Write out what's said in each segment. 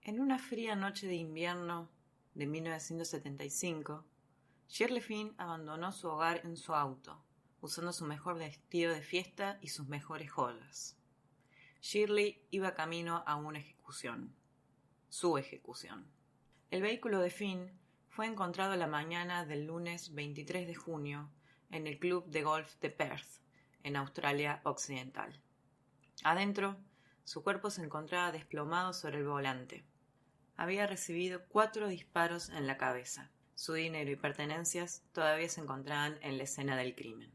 En una fría noche de invierno de 1975, Shirley Finn abandonó su hogar en su auto, usando su mejor vestido de fiesta y sus mejores joyas. Shirley iba camino a una ejecución. Su ejecución. El vehículo de Finn fue encontrado la mañana del lunes 23 de junio en el club de golf de Perth, en Australia Occidental. Adentro, su cuerpo se encontraba desplomado sobre el volante. Había recibido 4 disparos en la cabeza. Su dinero y pertenencias todavía se encontraban en la escena del crimen.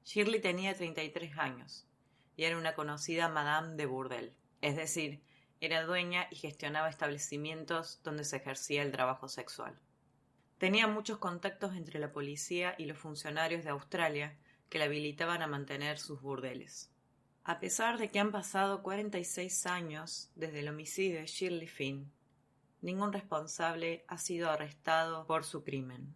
Shirley tenía 33 años y era una conocida madame de burdel, es decir, era dueña y gestionaba establecimientos donde se ejercía el trabajo sexual. Tenía muchos contactos entre la policía y los funcionarios de Australia que la habilitaban a mantener sus burdeles. A pesar de que han pasado 46 años desde el homicidio de Shirley Finn, ningún responsable ha sido arrestado por su crimen.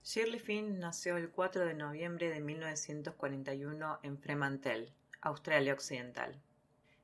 Shirley Finn nació el 4 de noviembre de 1941 en Fremantle, Australia Occidental.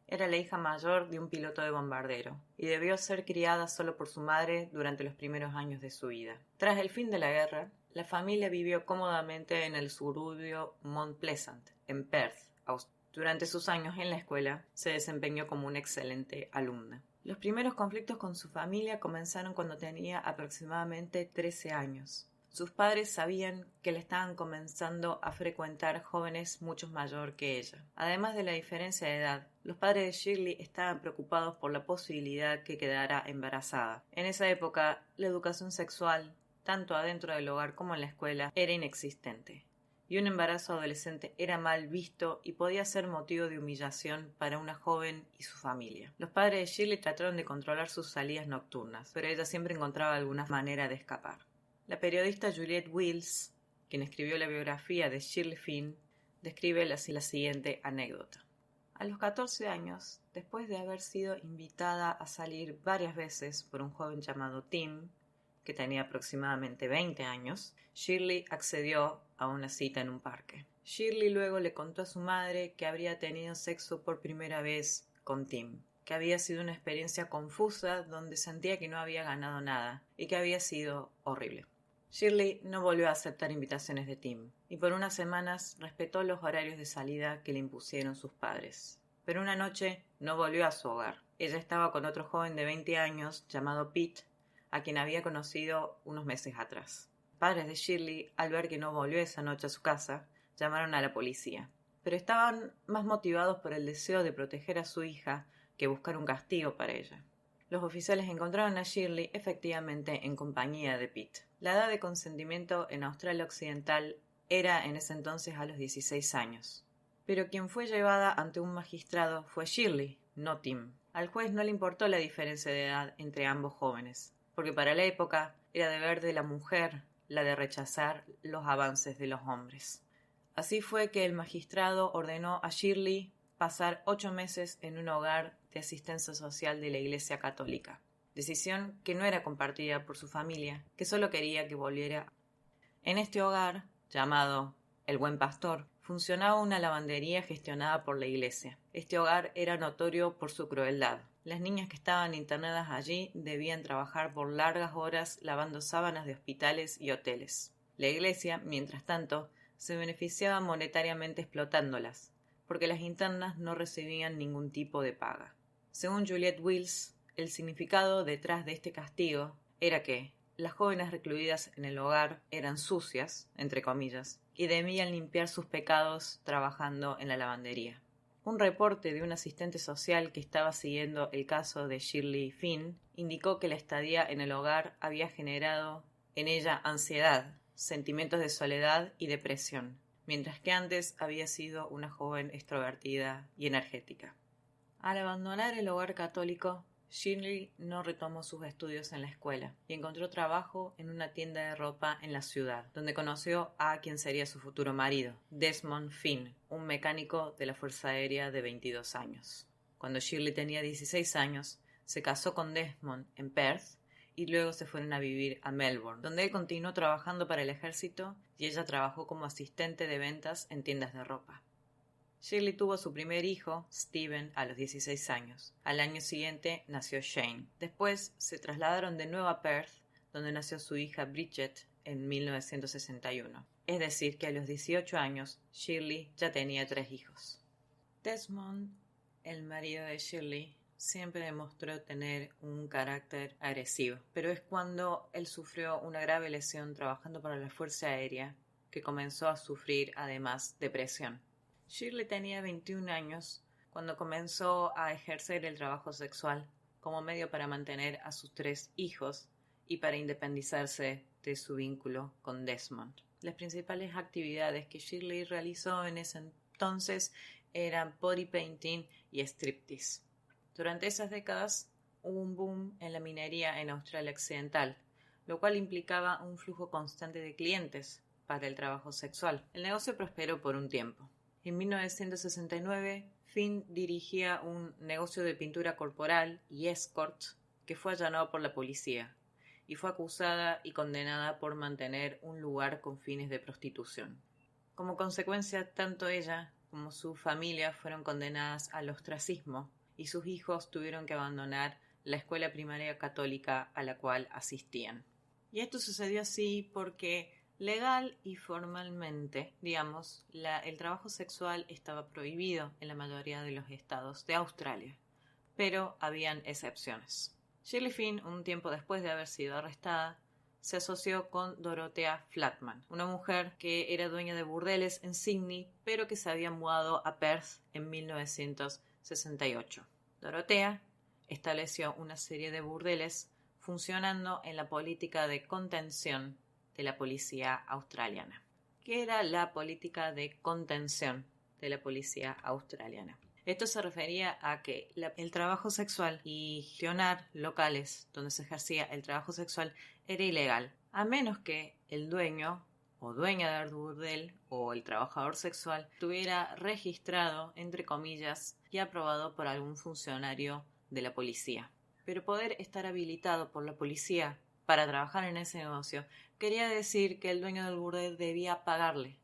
Era la hija mayor de un piloto de bombardero y debió ser criada solo por su madre durante los primeros años de su vida. Tras el fin de la guerra, la familia vivió cómodamente en el suburbio Mount Pleasant, en Perth, Australia. Durante sus años en la escuela, se desempeñó como una excelente alumna. Los primeros conflictos con su familia comenzaron cuando tenía aproximadamente 13 años. Sus padres sabían que le estaban comenzando a frecuentar jóvenes mucho mayor que ella. Además de la diferencia de edad, los padres de Shirley estaban preocupados por la posibilidad que quedara embarazada. En esa época, la educación sexual, tanto adentro del hogar como en la escuela, era inexistente, y un embarazo adolescente era mal visto y podía ser motivo de humillación para una joven y su familia. Los padres de Shirley trataron de controlar sus salidas nocturnas, pero ella siempre encontraba alguna manera de escapar. La periodista Juliette Wills, quien escribió la biografía de Shirley Finn, describe la siguiente anécdota. A los 14 años, después de haber sido invitada a salir varias veces por un joven llamado Tim, que tenía aproximadamente 20 años, Shirley accedió a una cita en un parque. Shirley luego le contó a su madre que habría tenido sexo por primera vez con Tim, que había sido una experiencia confusa donde sentía que no había ganado nada y que había sido horrible. Shirley no volvió a aceptar invitaciones de Tim y por unas semanas respetó los horarios de salida que le impusieron sus padres. Pero una noche no volvió a su hogar. Ella estaba con otro joven de 20 años llamado Pete, a quien había conocido unos meses atrás. Los padres de Shirley, al ver que no volvió esa noche a su casa, llamaron a la policía, pero estaban más motivados por el deseo de proteger a su hija que buscar un castigo para ella. Los oficiales encontraron a Shirley efectivamente en compañía de Pete. La edad de consentimiento en Australia Occidental era en ese entonces a los 16 años. Pero quien fue llevada ante un magistrado fue Shirley, no Tim. Al juez no le importó la diferencia de edad entre ambos jóvenes, porque para la época era deber de la mujer la de rechazar los avances de los hombres. Así fue que el magistrado ordenó a Shirley pasar 8 meses en un hogar de asistencia social de la Iglesia Católica, decisión que no era compartida por su familia, que solo quería que volviera. En este hogar, llamado El Buen Pastor, funcionaba una lavandería gestionada por la iglesia. Este hogar era notorio por su crueldad. Las niñas que estaban internadas allí debían trabajar por largas horas lavando sábanas de hospitales y hoteles. La iglesia, mientras tanto, se beneficiaba monetariamente explotándolas, porque las internas no recibían ningún tipo de paga. Según Juliette Wills, el significado detrás de este castigo era que las jóvenes recluidas en el hogar eran sucias, entre comillas, y debían limpiar sus pecados trabajando en la lavandería. Un reporte de un asistente social que estaba siguiendo el caso de Shirley Finn indicó que la estadía en el hogar había generado en ella ansiedad, sentimientos de soledad y depresión, mientras que antes había sido una joven extrovertida y energética. Al abandonar el hogar católico, Shirley no retomó sus estudios en la escuela y encontró trabajo en una tienda de ropa en la ciudad, donde conoció a quien sería su futuro marido, Desmond Finn, un mecánico de la Fuerza Aérea de 22 años. Cuando Shirley tenía 16 años, se casó con Desmond en Perth y luego se fueron a vivir a Melbourne, donde él continuó trabajando para el ejército y ella trabajó como asistente de ventas en tiendas de ropa. Shirley tuvo su primer hijo, Stephen, a los 16 años. Al año siguiente nació Shane. Después se trasladaron de nuevo a Perth, donde nació su hija Bridget en 1961. Es decir, que a los 18 años Shirley ya tenía 3 hijos. Desmond, el marido de Shirley, siempre demostró tener un carácter agresivo, pero es cuando él sufrió una grave lesión trabajando para la Fuerza Aérea que comenzó a sufrir además depresión. Shirley tenía 21 años cuando comenzó a ejercer el trabajo sexual como medio para mantener a sus 3 hijos y para independizarse de su vínculo con Desmond. Las principales actividades que Shirley realizó en ese entonces eran body painting y striptease. Durante esas décadas hubo un boom en la minería en Australia Occidental, lo cual implicaba un flujo constante de clientes para el trabajo sexual. El negocio prosperó por un tiempo. En 1969, Finn dirigía un negocio de pintura corporal y escort que fue allanado por la policía y fue acusada y condenada por mantener un lugar con fines de prostitución. Como consecuencia, tanto ella como su familia fueron condenadas al ostracismo y sus hijos tuvieron que abandonar la escuela primaria católica a la cual asistían. Y esto sucedió así porque legal y formalmente, digamos, el trabajo sexual estaba prohibido en la mayoría de los estados de Australia, pero habían excepciones. Shirley Finn, un tiempo después de haber sido arrestada, se asoció con Dorothea Flatman, una mujer que era dueña de burdeles en Sydney, pero que se había mudado a Perth en 1968. Dorothea estableció una serie de burdeles funcionando en la política de contención de la policía australiana. ¿Qué era la política de contención de la policía australiana? Esto se refería a que el trabajo sexual y gestionar locales donde se ejercía el trabajo sexual era ilegal, a menos que el dueño o dueña del burdel o el trabajador sexual estuviera registrado, entre comillas, y aprobado por algún funcionario de la policía. Pero poder estar habilitado por la policía para trabajar en ese negocio quería decir que el dueño del burdel debía pagarle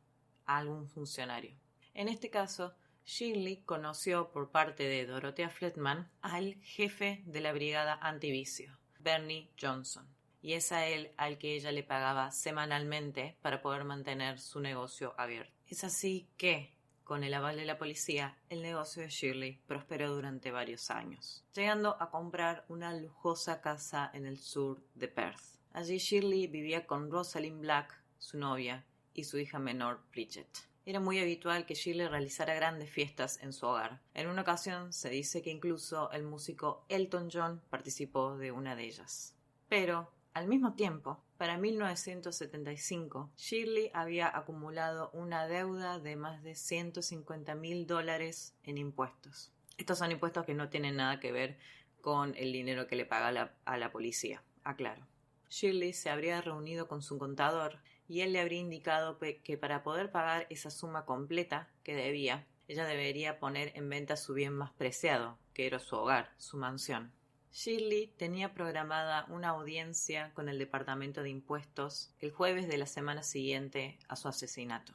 a algún funcionario. En este caso, Shirley conoció por parte de Dorothea Flatman al jefe de la brigada antivicio, Bernie Johnson, y es a él al que ella le pagaba semanalmente para poder mantener su negocio abierto. Es así que, con el aval de la policía, el negocio de Shirley prosperó durante varios años, llegando a comprar una lujosa casa en el sur de Perth. Allí Shirley vivía con Rosalind Black, su novia, y su hija menor, Bridget. Era muy habitual que Shirley realizara grandes fiestas en su hogar. En una ocasión se dice que incluso el músico Elton John participó de una de ellas. Pero, al mismo tiempo, para 1975, Shirley había acumulado una deuda de más de $150,000 en impuestos. Estos son impuestos que no tienen nada que ver con el dinero que le paga a la policía, aclaro. Shirley se habría reunido con su contador y él le habría indicado que para poder pagar esa suma completa que debía, ella debería poner en venta su bien más preciado, que era su hogar, su mansión. Shirley tenía programada una audiencia con el Departamento de Impuestos el jueves de la semana siguiente a su asesinato.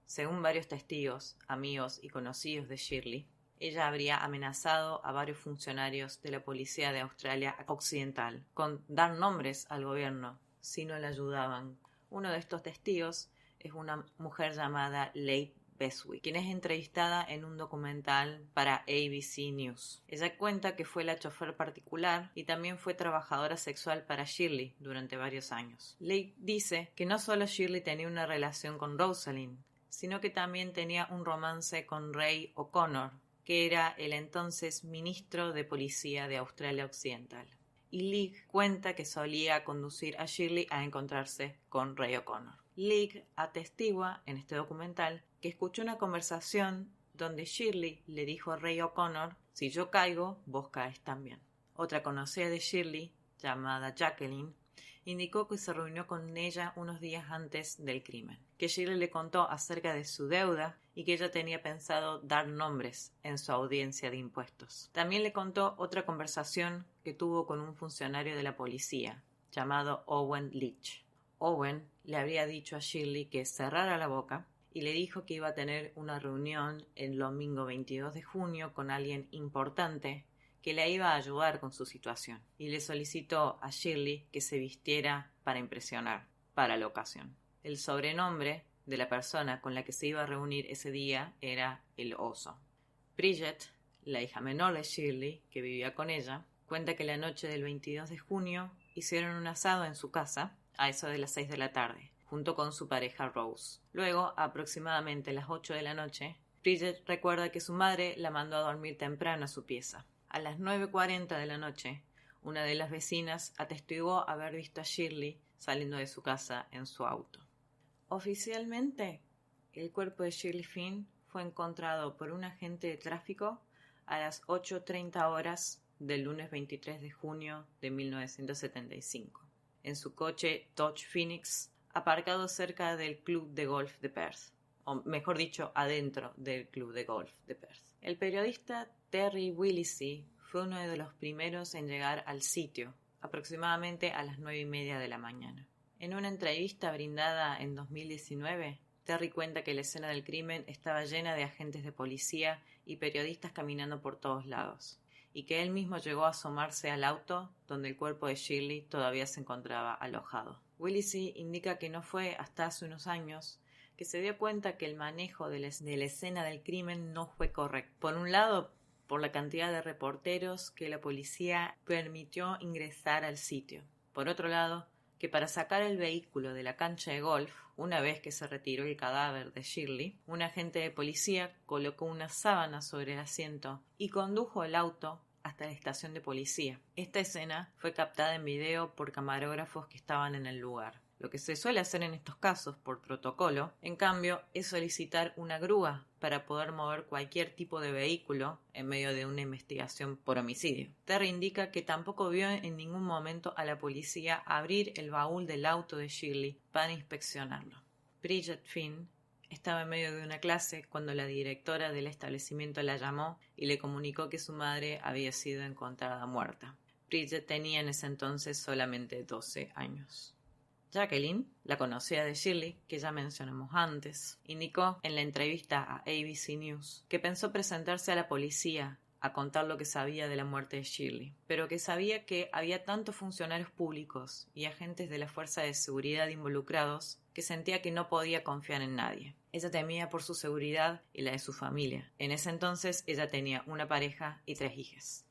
Según varios testigos, amigos y conocidos de Shirley, ella habría amenazado a varios funcionarios de la policía de Australia Occidental con dar nombres al gobierno si no le ayudaban. Uno de estos testigos es una mujer llamada Leigh Beswick, quien es entrevistada en un documental para ABC News. Ella cuenta que fue la chofer particular y también fue trabajadora sexual para Shirley durante varios años. Leigh dice que no solo Shirley tenía una relación con Rosalind, sino que también tenía un romance con Ray O'Connor, que era el entonces ministro de policía de Australia Occidental. Y Leigh cuenta que solía conducir a Shirley a encontrarse con Ray O'Connor. Leigh atestigua en este documental que escuchó una conversación donde Shirley le dijo a Ray O'Connor: si yo caigo, vos caes también. Otra conocida de Shirley, llamada Jacqueline, indicó que se reunió con ella unos días antes del crimen, que Shirley le contó acerca de su deuda y que ella tenía pensado dar nombres en su audiencia de impuestos. También le contó otra conversación que tuvo con un funcionario de la policía, llamado Owen Leach. Owen le habría dicho a Shirley que cerrara la boca y le dijo que iba a tener una reunión el domingo 22 de junio con alguien importante que le iba a ayudar con su situación, y le solicitó a Shirley que se vistiera para impresionar para la ocasión. El sobrenombre de la persona con la que se iba a reunir ese día era el Oso. Bridget, la hija menor de Shirley, que vivía con ella, cuenta que la noche del 22 de junio hicieron un asado en su casa a eso de las 6 de la tarde, junto con su pareja Rose. Luego, aproximadamente a las 8 de la noche, Bridget recuerda que su madre la mandó a dormir temprano a su pieza. A las 9:40 de la noche, una de las vecinas atestiguó haber visto a Shirley saliendo de su casa en su auto. Oficialmente, el cuerpo de Shirley Finn fue encontrado por un agente de tráfico a las 8:30 horas del lunes 23 de junio de 1975, en su coche Dodge Phoenix, aparcado cerca del club de golf de Perth, o mejor dicho, adentro del club de golf de Perth. El periodista Terry Willesee fue uno de los primeros en llegar al sitio, aproximadamente a las 9:30 de la mañana. En una entrevista brindada en 2019, Terry cuenta que la escena del crimen estaba llena de agentes de policía y periodistas caminando por todos lados, y que él mismo llegó a asomarse al auto donde el cuerpo de Shirley todavía se encontraba alojado. Willesee indica que no fue hasta hace unos años que se dio cuenta que el manejo de la escena del crimen no fue correcto. Por un lado, por la cantidad de reporteros que la policía permitió ingresar al sitio. Por otro lado, que para sacar el vehículo de la cancha de golf, una vez que se retiró el cadáver de Shirley, un agente de policía colocó una sábana sobre el asiento y condujo el auto hasta la estación de policía. Esta escena fue captada en video por camarógrafos que estaban en el lugar. Lo que se suele hacer en estos casos por protocolo, en cambio, es solicitar una grúa para poder mover cualquier tipo de vehículo en medio de una investigación por homicidio. Terry indica que tampoco vio en ningún momento a la policía abrir el baúl del auto de Shirley para inspeccionarlo. Bridget Finn estaba en medio de una clase cuando la directora del establecimiento la llamó y le comunicó que su madre había sido encontrada muerta. Bridget tenía en ese entonces solamente 12 años. Jacqueline, la conocida de Shirley, que ya mencionamos antes, indicó en la entrevista a ABC News que pensó presentarse a la policía a contar lo que sabía de la muerte de Shirley, pero que sabía que había tantos funcionarios públicos y agentes de la fuerza de seguridad involucrados que sentía que no podía confiar en nadie. Ella temía por su seguridad y la de su familia. En ese entonces ella tenía una pareja y 3 hijas.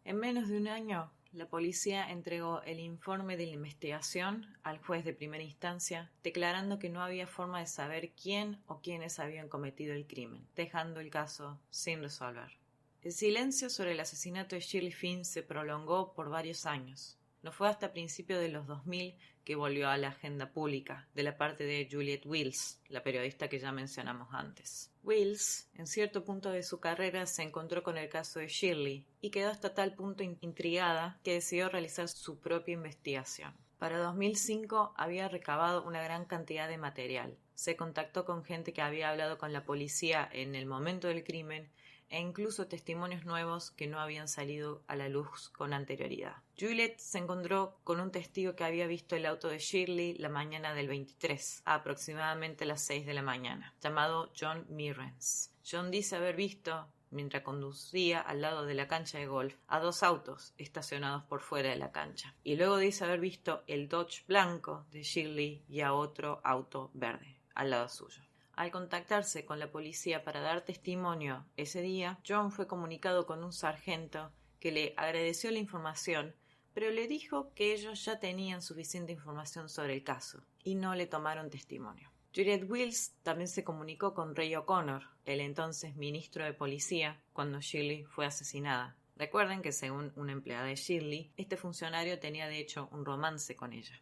En menos de un año, la policía entregó el informe de la investigación al juez de primera instancia, declarando que no había forma de saber quién o quiénes habían cometido el crimen, dejando el caso sin resolver. El silencio sobre el asesinato de Shirley Finn se prolongó por varios años. No fue hasta principios de los 2000 que volvió a la agenda pública, de la parte de Juliette Wills, la periodista que ya mencionamos antes. Wills, en cierto punto de su carrera, se encontró con el caso de Shirley y quedó hasta tal punto intrigada que decidió realizar su propia investigación. Para 2005 había recabado una gran cantidad de material. Se contactó con gente que había hablado con la policía en el momento del crimen e incluso testimonios nuevos que no habían salido a la luz con anterioridad. Juliette se encontró con un testigo que había visto el auto de Shirley la mañana del 23, a aproximadamente las 6 de la mañana, llamado John Mearns. John dice haber visto, mientras conducía al lado de la cancha de golf, a 2 autos estacionados por fuera de la cancha, y luego dice haber visto el Dodge blanco de Shirley y a otro auto verde al lado suyo. Al contactarse con la policía para dar testimonio ese día, John fue comunicado con un sargento que le agradeció la información, pero le dijo que ellos ya tenían suficiente información sobre el caso y no le tomaron testimonio. Juliette Wills también se comunicó con Ray O'Connor, el entonces ministro de policía, cuando Shirley fue asesinada. Recuerden que según una empleada de Shirley, este funcionario tenía de hecho un romance con ella.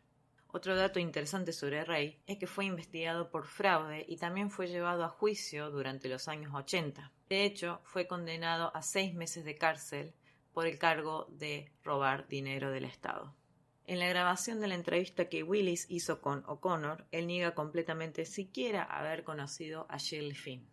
Otro dato interesante sobre Ray es que fue investigado por fraude y también fue llevado a juicio durante los años 80. De hecho, fue condenado a 6 meses de cárcel por el cargo de robar dinero del Estado. En la grabación de la entrevista que Willis hizo con O'Connor, él niega completamente siquiera haber conocido a Shirley Finn.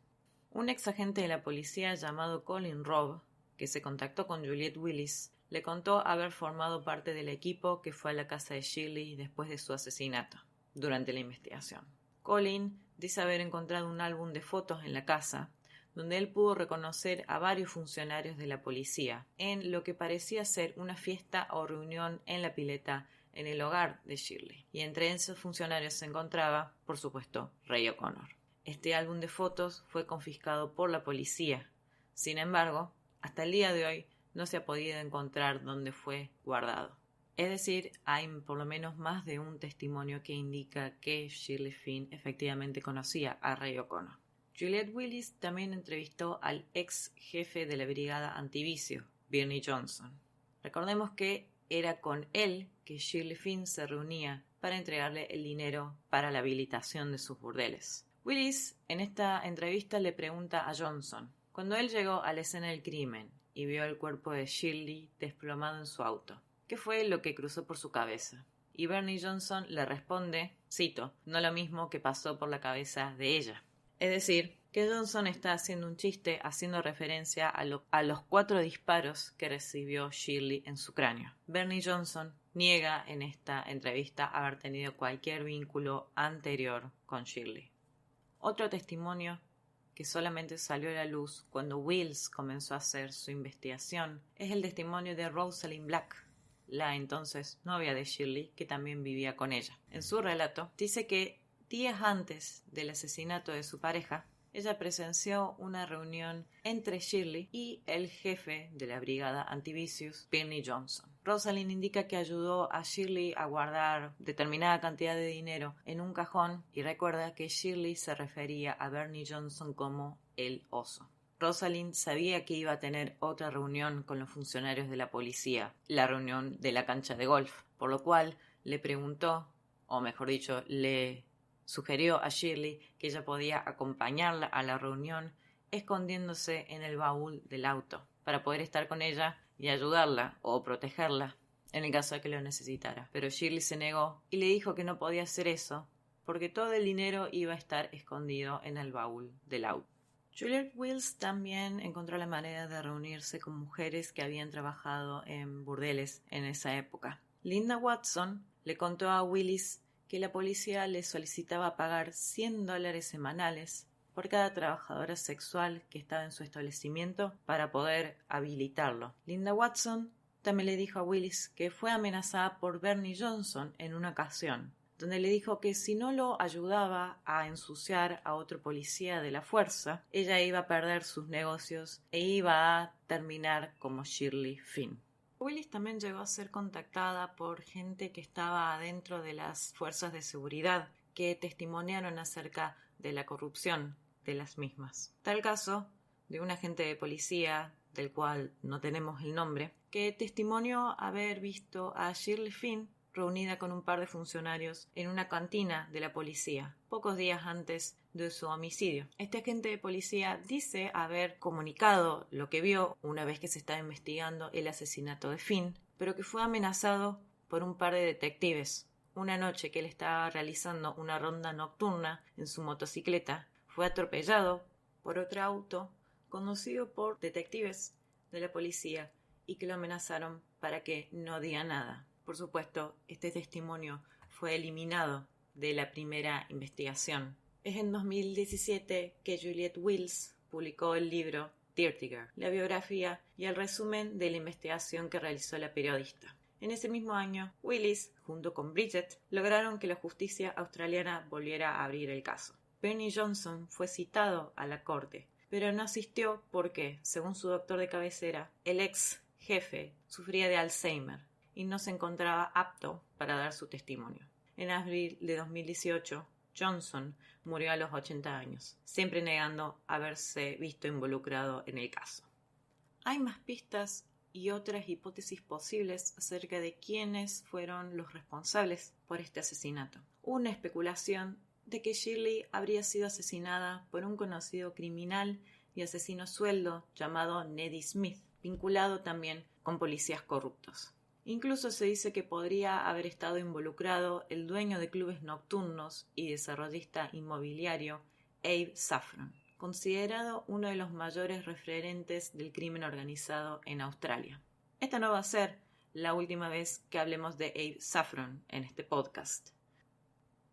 Un ex agente de la policía llamado Colin Robb, que se contactó con Juliette Willis, le contó haber formado parte del equipo que fue a la casa de Shirley después de su asesinato, durante la investigación. Colin dice haber encontrado un álbum de fotos en la casa, donde él pudo reconocer a varios funcionarios de la policía, en lo que parecía ser una fiesta o reunión en la pileta en el hogar de Shirley. Y entre esos funcionarios se encontraba, por supuesto, Ray O'Connor. Este álbum de fotos fue confiscado por la policía. Sin embargo, hasta el día de hoy no se ha podido encontrar dónde fue guardado. Es decir, hay por lo menos más de un testimonio que indica que Shirley Finn efectivamente conocía a Ray O'Connor. Juliette Willis también entrevistó al ex jefe de la brigada antivicio, Bernie Johnson. Recordemos que era con él que Shirley Finn se reunía para entregarle el dinero para la habilitación de sus burdeles. Willis en esta entrevista le pregunta a Johnson, cuando él llegó a la escena del crimen y vio el cuerpo de Shirley desplomado en su auto, ¿qué fue lo que cruzó por su cabeza? Y Bernie Johnson le responde, cito, no lo mismo que pasó por la cabeza de ella. Es decir, que Johnson está haciendo un chiste haciendo referencia a los 4 disparos que recibió Shirley en su cráneo. Bernie Johnson niega en esta entrevista haber tenido cualquier vínculo anterior con Shirley. Otro testimonio que solamente salió a la luz cuando Wills comenzó a hacer su investigación es el testimonio de Rosalind Black, la entonces novia de Shirley, que también vivía con ella. En su relato dice que días antes del asesinato de su pareja, ella presenció una reunión entre Shirley y el jefe de la brigada antivicios, Bernie Johnson. Rosalind indica que ayudó a Shirley a guardar determinada cantidad de dinero en un cajón y recuerda que Shirley se refería a Bernie Johnson como el oso. Rosalind sabía que iba a tener otra reunión con los funcionarios de la policía, la reunión de la cancha de golf, por lo cual le preguntó, o mejor dicho, le sugirió a Shirley que ella podía acompañarla a la reunión escondiéndose en el baúl del auto para poder estar con ella y ayudarla o protegerla en el caso de que lo necesitara. Pero Shirley se negó y le dijo que no podía hacer eso porque todo el dinero iba a estar escondido en el baúl del auto. Juliette Wills también encontró la manera de reunirse con mujeres que habían trabajado en burdeles en esa época. Linda Watson le contó a Willis que la policía le solicitaba pagar $100 semanales por cada trabajadora sexual que estaba en su establecimiento para poder habilitarlo. Linda Watson también le dijo a Willis que fue amenazada por Bernie Johnson en una ocasión, donde le dijo que si no lo ayudaba a ensuciar a otro policía de la fuerza, ella iba a perder sus negocios e iba a terminar como Shirley Finn. Willis también llegó a ser contactada por gente que estaba adentro de las fuerzas de seguridad que testimoniaron acerca de la corrupción de las mismas. Tal caso de un agente de policía, del cual no tenemos el nombre, que testimonió haber visto a Shirley Finn reunida con un par de funcionarios en una cantina de la policía, pocos días antes de su homicidio. Este agente de policía dice haber comunicado lo que vio una vez que se estaba investigando el asesinato de Finn, pero que fue amenazado por un par de detectives. Una noche que él estaba realizando una ronda nocturna en su motocicleta, fue atropellado por otro auto conducido por detectives de la policía y que lo amenazaron para que no diga nada. Por supuesto, este testimonio fue eliminado de la primera investigación. Es en 2017 que Juliette Wills publicó el libro Dirty Girl, la biografía y el resumen de la investigación que realizó la periodista. En ese mismo año, Willis, junto con Bridget, lograron que la justicia australiana volviera a abrir el caso. Bernie Johnson fue citado a la corte, pero no asistió porque, según su doctor de cabecera, el ex jefe sufría de Alzheimer y no se encontraba apto para dar su testimonio. En abril de 2018, Johnson murió a los 80 años, siempre negando haberse visto involucrado en el caso. Hay más pistas y otras hipótesis posibles acerca de quiénes fueron los responsables por este asesinato. Una especulación de que Shirley habría sido asesinada por un conocido criminal y asesino sueldo llamado Neddy Smith, vinculado también con policías corruptos. Incluso se dice que podría haber estado involucrado el dueño de clubes nocturnos y desarrollista inmobiliario Abe Saffron, considerado uno de los mayores referentes del crimen organizado en Australia. Esta no va a ser la última vez que hablemos de Abe Saffron en este podcast.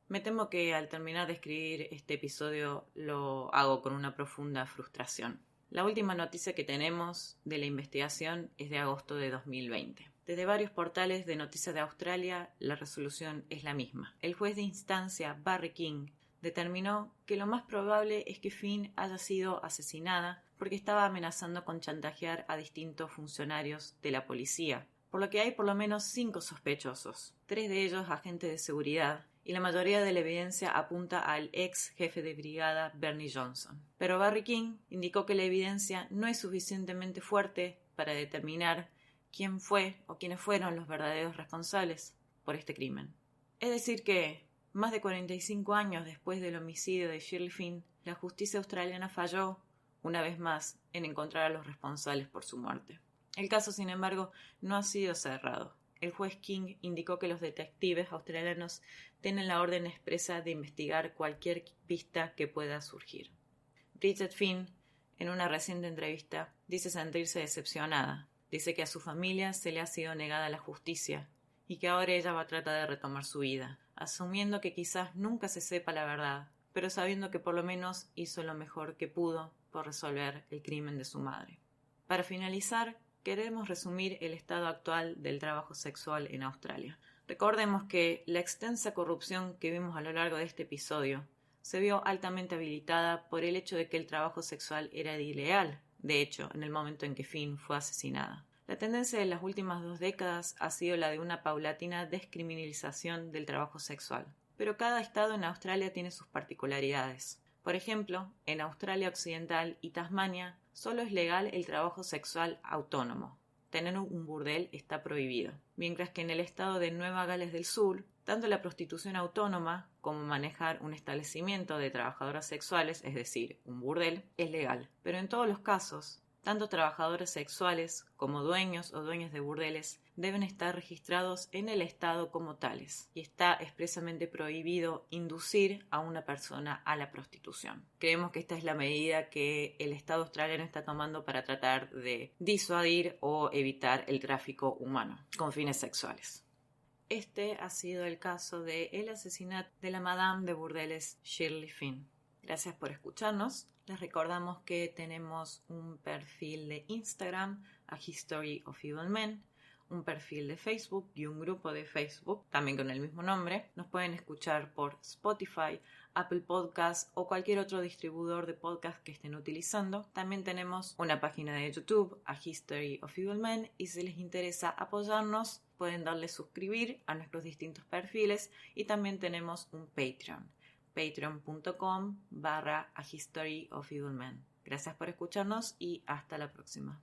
Me temo que al terminar de escribir este episodio lo hago con una profunda frustración. La última noticia que tenemos de la investigación es de agosto de 2020. Desde varios portales de noticias de Australia, la resolución es la misma. El juez de instancia Barry King determinó que lo más probable es que Finn haya sido asesinada porque estaba amenazando con chantajear a distintos funcionarios de la policía, por lo que hay por lo menos 5 sospechosos, 3 de ellos agentes de seguridad, y la mayoría de la evidencia apunta al ex jefe de brigada Bernie Johnson. Pero Barry King indicó que la evidencia no es suficientemente fuerte para determinar quién fue o quiénes fueron los verdaderos responsables por este crimen. Es decir que, más de 45 años después del homicidio de Shirley Finn, la justicia australiana falló, una vez más, en encontrar a los responsables por su muerte. El caso, sin embargo, no ha sido cerrado. El juez King indicó que los detectives australianos tienen la orden expresa de investigar cualquier pista que pueda surgir. Bridget Finn, en una reciente entrevista, dice sentirse decepcionada. Dice que a su familia se le ha sido negada la justicia y que ahora ella va a tratar de retomar su vida, asumiendo que quizás nunca se sepa la verdad, pero sabiendo que por lo menos hizo lo mejor que pudo por resolver el crimen de su madre. Para finalizar, queremos resumir el estado actual del trabajo sexual en Australia. Recordemos que la extensa corrupción que vimos a lo largo de este episodio se vio altamente habilitada por el hecho de que el trabajo sexual era ilegal, de hecho, en el momento en que Finn fue asesinada. La tendencia de las últimas 2 décadas ha sido la de una paulatina descriminalización del trabajo sexual. Pero cada estado en Australia tiene sus particularidades. Por ejemplo, en Australia Occidental y Tasmania solo es legal el trabajo sexual autónomo. Tener un burdel está prohibido. Mientras que en el estado de Nueva Gales del Sur, tanto la prostitución autónoma como manejar un establecimiento de trabajadoras sexuales, es decir, un burdel, es legal. Pero en todos los casos, tanto trabajadores sexuales como dueños o dueñas de burdeles deben estar registrados en el estado como tales y está expresamente prohibido inducir a una persona a la prostitución. Creemos que esta es la medida que el Estado australiano está tomando para tratar de disuadir o evitar el tráfico humano con fines sexuales. Este ha sido el caso del asesinato de la Madame de Burdeles Shirley Finn. Gracias por escucharnos. Les recordamos que tenemos un perfil de Instagram, A History of Evil Men, un perfil de Facebook y un grupo de Facebook, también con el mismo nombre. Nos pueden escuchar por Spotify, Apple Podcasts o cualquier otro distribuidor de podcast que estén utilizando. También tenemos una página de YouTube, A History of Evil Men, y si les interesa apoyarnos, pueden darle suscribir a nuestros distintos perfiles y también tenemos un Patreon. patreon.com/A History of Evil Men. Gracias por escucharnos y hasta la próxima.